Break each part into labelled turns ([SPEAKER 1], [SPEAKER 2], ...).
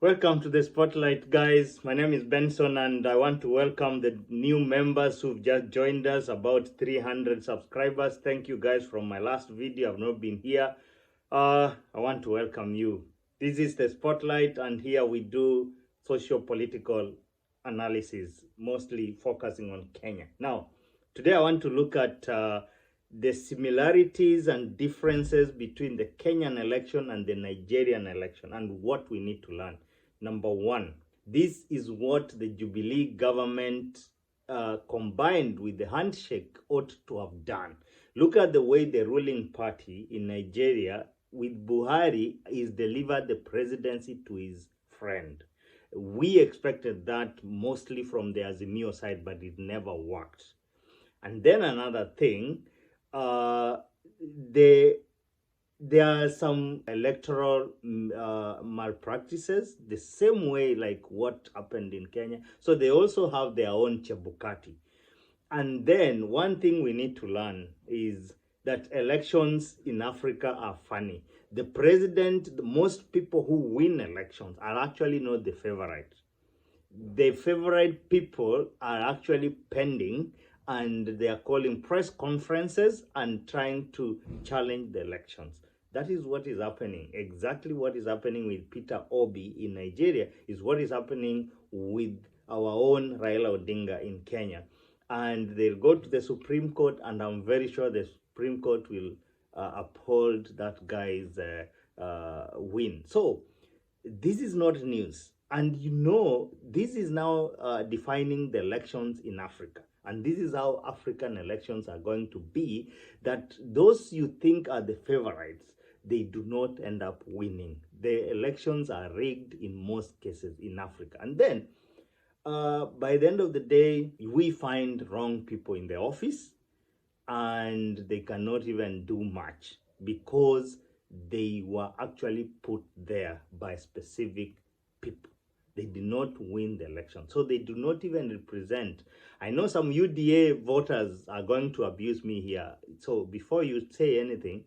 [SPEAKER 1] Welcome to the Spotlight, guys. My name is Benson, and I want to welcome the new members who've just joined us, about 300 subscribers. Thank you, guys, from my last video. I've not been here. I want to welcome you. This is the Spotlight, and here we do socio-political analysis, mostly focusing on Kenya. Now, today I want to look at the similarities and differences between the Kenyan election and the Nigerian election and what we need to learn. Number one, this is what the Jubilee government combined with the handshake ought to have done. Look at the way the ruling party in Nigeria with Buhari is delivered the presidency to his friend. We expected that mostly from the Azimio side, but it never worked. And then another thing, there are some electoral malpractices, the same way like what happened in Kenya. So they also have their own Chebukati. And then one thing we need to learn is that elections in Africa are funny. The president, most people who win elections are actually not the favorite. The favorite people are actually pending, and they are calling press conferences and trying to challenge the elections. That is what is happening. Exactly what is happening with Peter Obi in Nigeria is what is happening with our own Raila Odinga in Kenya. And they'll go to the Supreme Court, and I'm very sure the Supreme Court will uphold that guy's win. So this is not news. And you know, this is now defining the elections in Africa. And this is how African elections are going to be, that those you think are the favorites, they do not end up winning. The elections are rigged in most cases in Africa. And then, by the end of the day, we find wrong people in the office, and they cannot even do much because they were actually put there by specific people. They did not win the election. So they do not even represent. I know some UDA voters are going to abuse me here. So before you say anything,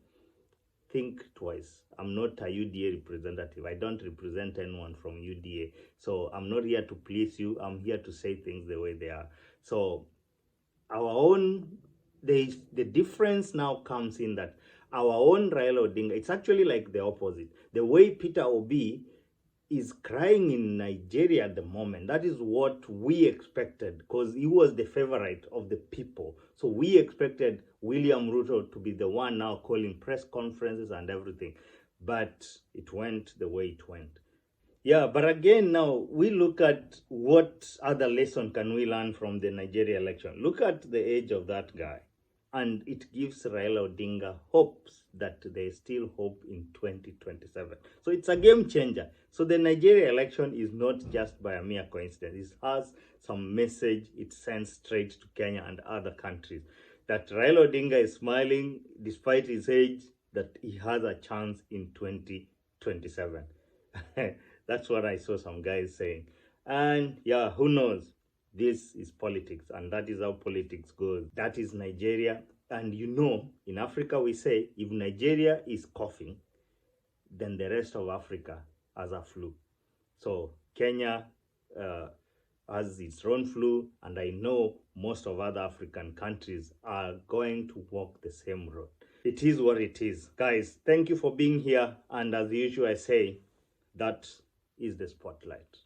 [SPEAKER 1] think twice. I'm not a UDA representative. I don't represent anyone from UDA. So I'm not here to please you. I'm here to say things the way they are. So our own, the difference now comes in that our own Raila Odinga, it's actually like the opposite. The way Peter Obi is crying in Nigeria at the moment, that is what we expected, because he was the favorite of the people. So we expected William Ruto to be the one now calling press conferences and everything, but it went the way it went. Yeah, but again, now we look at what other lesson can we learn from the Nigeria election. Look at the age of that guy, and it gives Raila Odinga hopes that there's still hope in 2027. So it's a game changer. So the Nigeria election is not just by a mere coincidence. It has some message it sends straight to Kenya and other countries, that Raila Odinga is smiling despite his age, that he has a chance in 2027. That's what I saw some guys saying. And yeah, who knows? This is politics, and that is how politics goes. That is Nigeria. And you know, in Africa we say, if Nigeria is coughing, then the rest of Africa has a flu. So Kenya has its own flu, and I know most of other African countries are going to walk the same road. It is what it is. Guys, thank you for being here. And as usual, I say, that is the Spotlight.